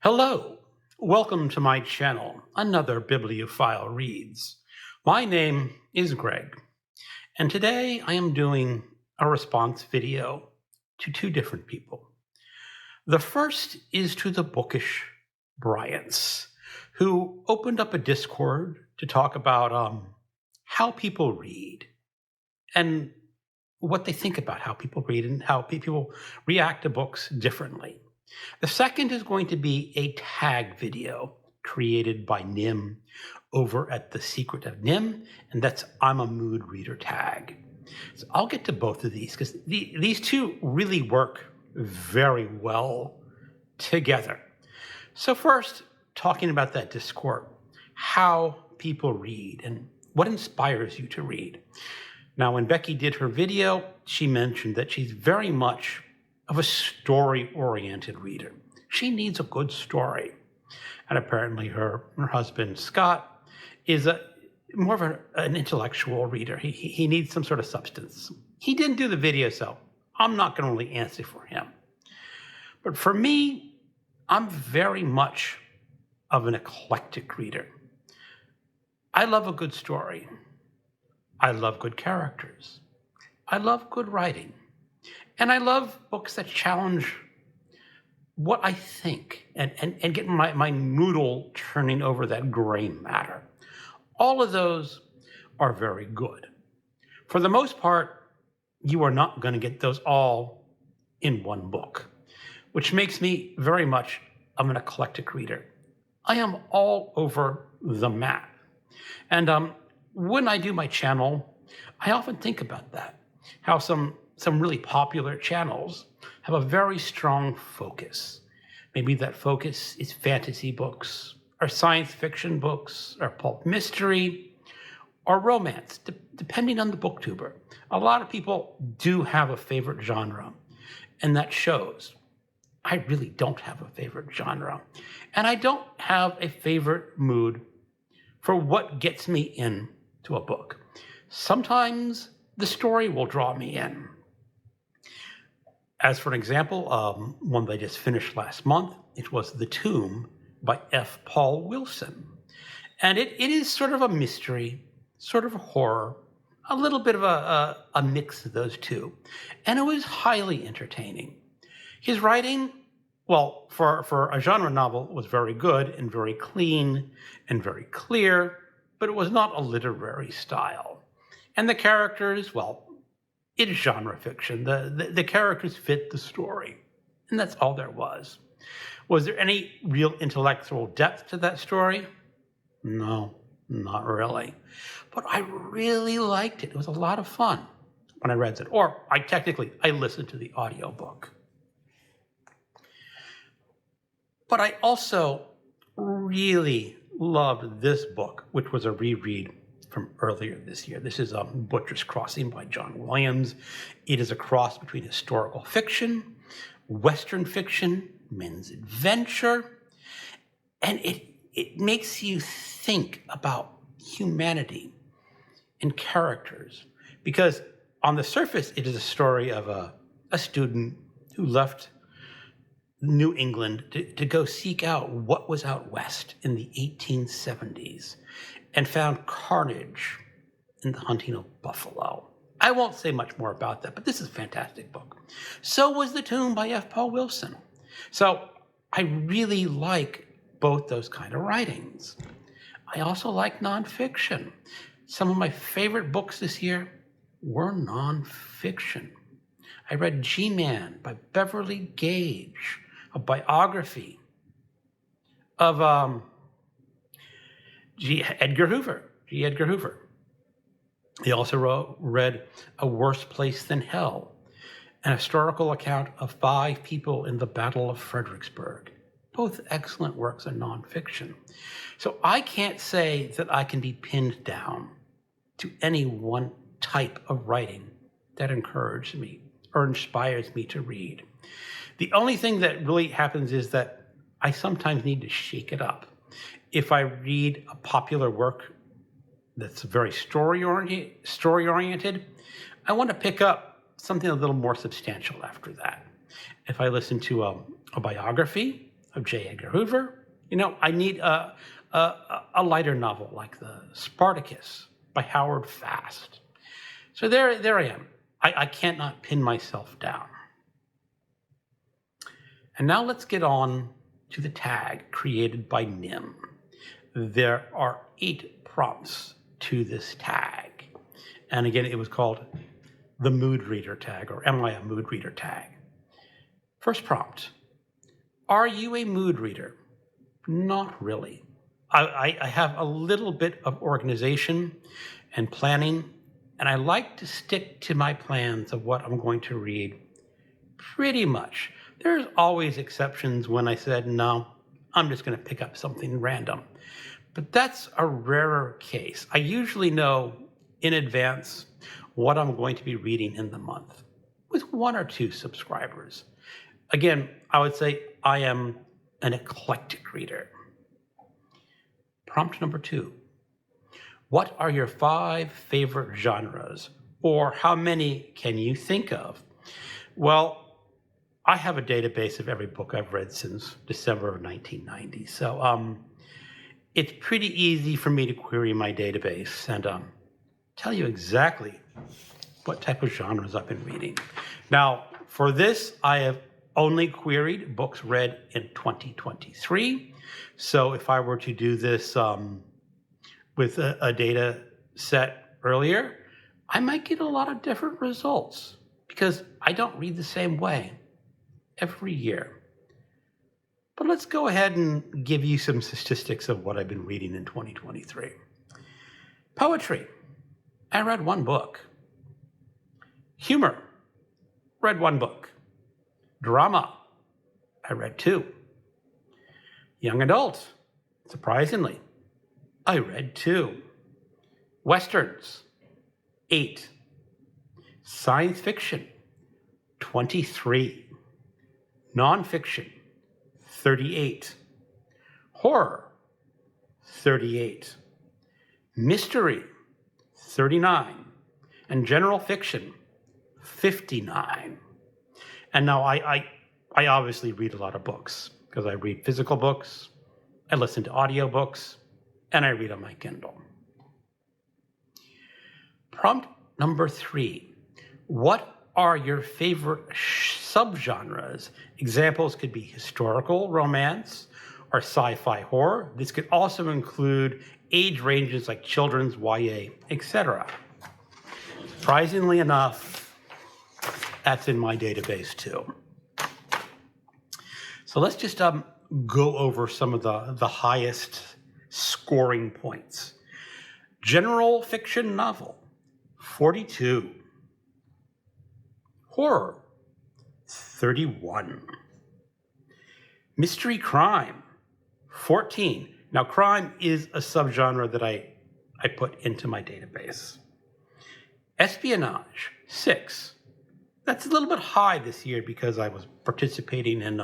Hello, welcome to my channel, Another Bibliophile Reads. My name is Greg, and today I am doing a response video to two different people. The first is to the bookish Bryants, who opened up a Discord to talk about how people read and what they think about how people read and how people react to books differently. The second is going to be a tag video created by Nim over at The Secret of Nim, and that's I'm a Mood Reader tag. So I'll get to both of these because these two really work very well together. So first, talking about that Discord, how people read and what inspires you to read. Now, when Becky did her video, she mentioned that she's very much of a story-oriented reader. She needs a good story. And apparently her husband, Scott, is more of an intellectual reader. He needs some sort of substance. He didn't do the video, so I'm not going to really answer for him. But for me, I'm very much of an eclectic reader. I love a good story. I love good characters. I love good writing. And I love books that challenge what I think and get my noodle turning over that gray matter. All of those are very good. For the most part, you are not going to get those all in one book, which makes me very much of an eclectic reader. I am all over the map. And when I do my channel, I often think about that, how some really popular channels have a very strong focus. Maybe that focus is fantasy books, or science fiction books, or pulp mystery, or romance, depending on the booktuber. A lot of people do have a favorite genre, and that shows. I really don't have a favorite genre, and I don't have a favorite mood for what gets me into a book. Sometimes the story will draw me in. As for an example, one that I just finished last month, it was The Tomb by F. Paul Wilson. And it is sort of a mystery, sort of a horror, a little bit of a mix of those two. And it was highly entertaining. His writing, well, for a genre novel, was very good and very clean and very clear, but it was not a literary style. And the characters, well, it is genre fiction. The characters fit the story, and that's all there was. Was there any real intellectual depth to that story? No, not really. But I really liked it. It was a lot of fun when I read it. Or I listened to the audiobook. But I also really loved this book, which was a reread from earlier this year. This is Butcher's Crossing by John Williams. It is a cross between historical fiction, Western fiction, men's adventure, and it makes you think about humanity and characters. Because on the surface, it is a story of a student who left New England to go seek out what was out west in the 1870s and found carnage in the hunting of buffalo. I won't say much more about that, but this is a fantastic book. So was The Tomb by F. Paul Wilson. So I really like both those kind of writings. I also like nonfiction. Some of my favorite books this year were nonfiction. I read G-Man by Beverly Gage, a biography of G. Edgar Hoover. He also read A Worse Place Than Hell, an historical account of 5 people in the Battle of Fredericksburg. Both excellent works of nonfiction. So I can't say that I can be pinned down to any one type of writing that encouraged me or inspires me to read. The only thing that really happens is that I sometimes need to shake it up. If I read a popular work that's very story-oriented, I want to pick up something a little more substantial after that. If I listen to a biography, of J. Edgar Hoover. I need a lighter novel like the Spartacus by Howard Fast. So there I am. I can't not pin myself down. And now let's get on to the tag created by Nim. There are 8 prompts to this tag. And again, it was called the Mood Reader tag, or Am I a Mood Reader tag? First prompt, are you a mood reader? Not really. I have a little bit of organization and planning, and I like to stick to my plans of what I'm going to read pretty much. There's always exceptions when I said, no, I'm just going to pick up something random. But that's a rarer case. I usually know in advance what I'm going to be reading in the month with 1 or 2 subscribers. Again, I would say I am an eclectic reader. Prompt number 2. What are your 5 favorite genres? Or how many can you think of? Well, I have a database of every book I've read since December of 1990. So it's pretty easy for me to query my database and tell you exactly what type of genres I've been reading. Now, for this, I have only queried books read in 2023. So if I were to do this with a data set earlier, I might get a lot of different results because I don't read the same way every year. But let's go ahead and give you some statistics of what I've been reading in 2023. Poetry, I read 1 book. Humor, read 1 book. Drama, I read 2. Young adult, surprisingly, I read 2. Westerns, 8. Science fiction, 23. Nonfiction, 38. Horror, 38. Mystery, 39. And general fiction, 59. And now I obviously read a lot of books because I read physical books, I listen to audiobooks, and I read on my Kindle. Prompt number 3. What are your favorite subgenres? Examples could be historical romance or sci-fi horror. This could also include age ranges like children's, YA, etc. Surprisingly enough, that's in my database too. So let's just go over some of the highest scoring points. General fiction novel, 42. Horror, 31. Mystery crime, 14. Now, crime is a subgenre that I put into my database. Espionage, 6. That's a little bit high this year because I was participating in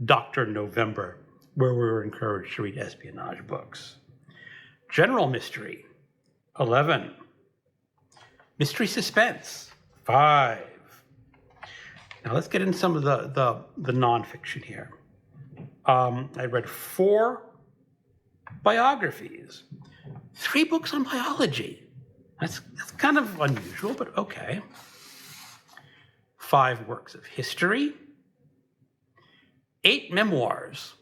Dr. November, where we were encouraged to read espionage books. General mystery, 11. Mystery suspense, 5. Now let's get into some of the nonfiction here. I read 4 biographies, 3 books on biology. That's kind of unusual, but okay. 5 works of history, 8 memoirs.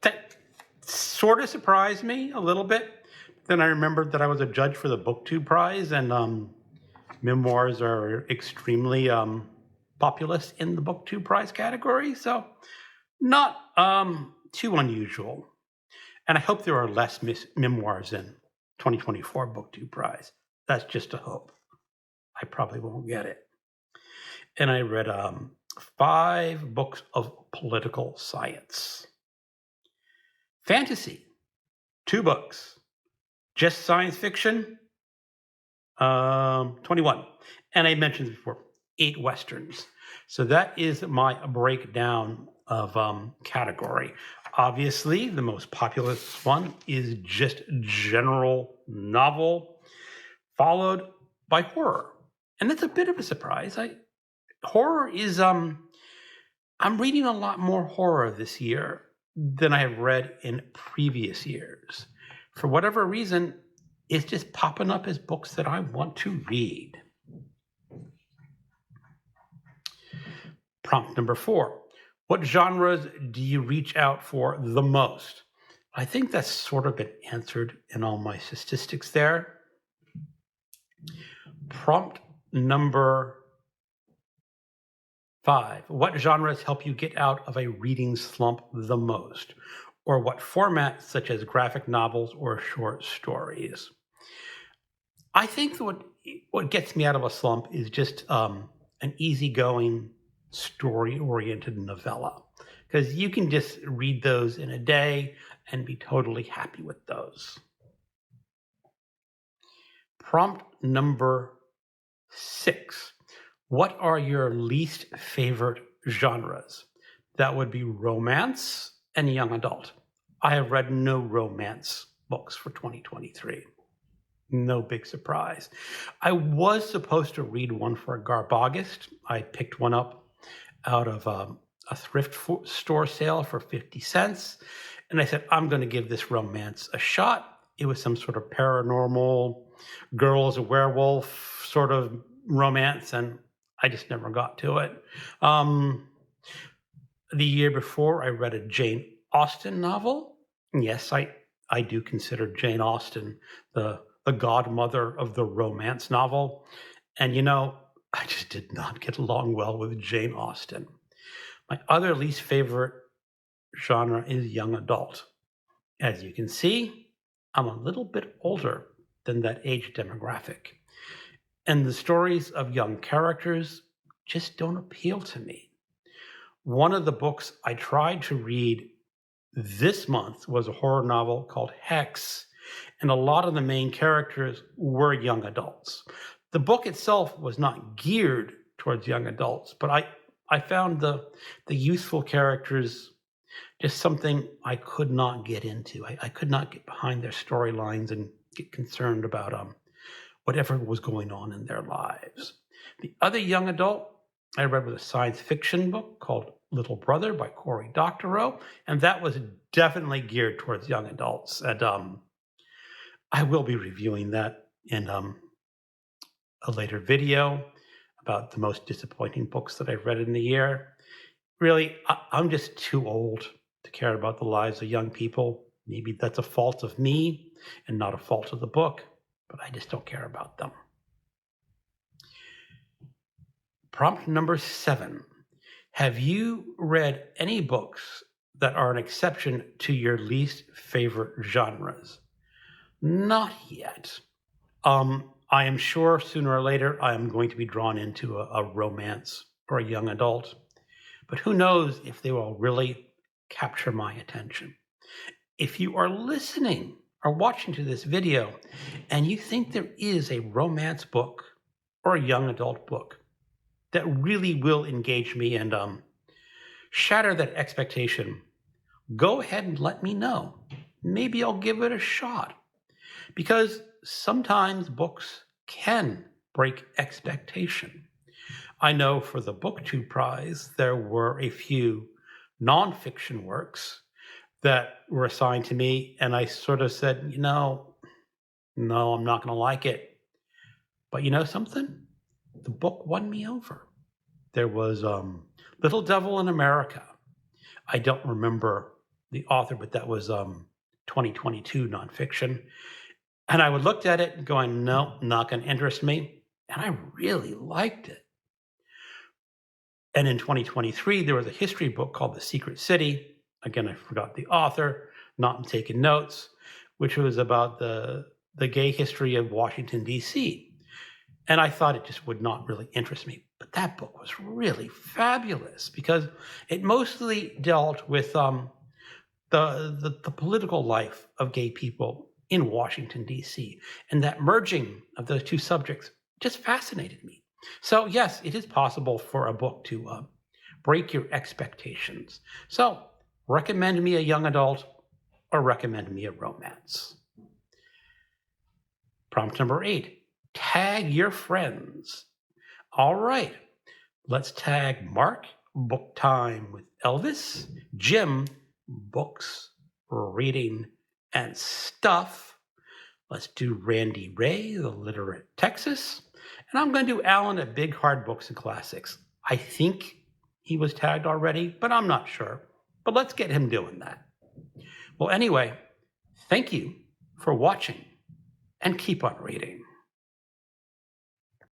That sort of surprised me a little bit. Then I remembered that I was a judge for the BookTube Prize, and memoirs are extremely populous in the BookTube Prize category, so not too unusual. And I hope there are less memoirs in 2024 BookTube Prize. That's just a hope. I probably won't get it. And I read 5 books of political science. Fantasy, 2 books. Just science fiction, 21. And I mentioned before, 8 Westerns. So that is my breakdown of category. Obviously, the most popular one is just general novel, followed by horror. And that's a bit of a surprise. Horror is I'm reading a lot more horror this year than I have read in previous years. For whatever reason, it's just popping up as books that I want to read. Prompt number 4. What genres do you reach out for the most? I think that's sort of been answered in all my statistics there. Prompt number 5. What genres help you get out of a reading slump the most? Or what formats, such as graphic novels or short stories? I think what gets me out of a slump is just an easygoing, story-oriented novella, because you can just read those in a day and be totally happy with those. Prompt number 6. What are your least favorite genres? That would be romance and young adult. I have read no romance books for 2023. No big surprise. I was supposed to read one for Garbogist. I picked one up out of a thrift store sale for 50 cents. And I said, I'm going to give this romance a shot. It was some sort of paranormal, girl is a werewolf sort of romance, and I just never got to it. The year before, I read a Jane Austen novel. Yes, I do consider Jane Austen the godmother of the romance novel. And I just did not get along well with Jane Austen. My other least favorite genre is young adult. As you can see, I'm a little bit older than that age demographic. And the stories of young characters just don't appeal to me. One of the books I tried to read this month was a horror novel called Hex, and a lot of the main characters were young adults. The book itself was not geared towards young adults, but I found the youthful characters just something I could not get into. I could not get behind their storylines and get concerned about whatever was going on in their lives. The other young adult I read was a science fiction book called Little Brother by Cory Doctorow, and that was definitely geared towards young adults. And I will be reviewing that in a later video about the most disappointing books that I've read in the year. Really, I'm just too old to care about the lives of young people. Maybe that's a fault of me and not a fault of the book, but I just don't care about them. Prompt number 7. Have you read any books that are an exception to your least favorite genres? Not yet. I am sure sooner or later I am going to be drawn into a romance or a young adult, but who knows if they will really capture my attention. If you are listening or watching to this video and you think there is a romance book or a young adult book that really will engage me and shatter that expectation, go ahead and let me know. Maybe I'll give it a shot. Because sometimes books can break expectation. I know for the BookTube Prize, there were a few nonfiction works that were assigned to me, and I sort of said, no, I'm not going to like it. But you know something? The book won me over. There was Little Devil in America. I don't remember the author, but that was 2022 nonfiction. And I looked at it going, no, not going to interest me. And I really liked it. And in 2023, there was a history book called The Secret City. Again, I forgot the author, not taking notes, which was about the gay history of Washington, D.C. And I thought it just would not really interest me. But that book was really fabulous because it mostly dealt with the political life of gay people in Washington, D.C. And that merging of those two subjects just fascinated me. So yes, it is possible for a book to break your expectations. So recommend me a young adult or recommend me a romance. Prompt number 8, tag your friends. All right, let's tag Mark, Book Time with Elvis, Jim, Books, Reading, and Stuff. Let's do Randy Ray, The Literate Texas. And I'm going to do Alan at Big Hard Books and Classics. I think he was tagged already, but I'm not sure. But let's get him doing that. Well, anyway, thank you for watching and keep on reading.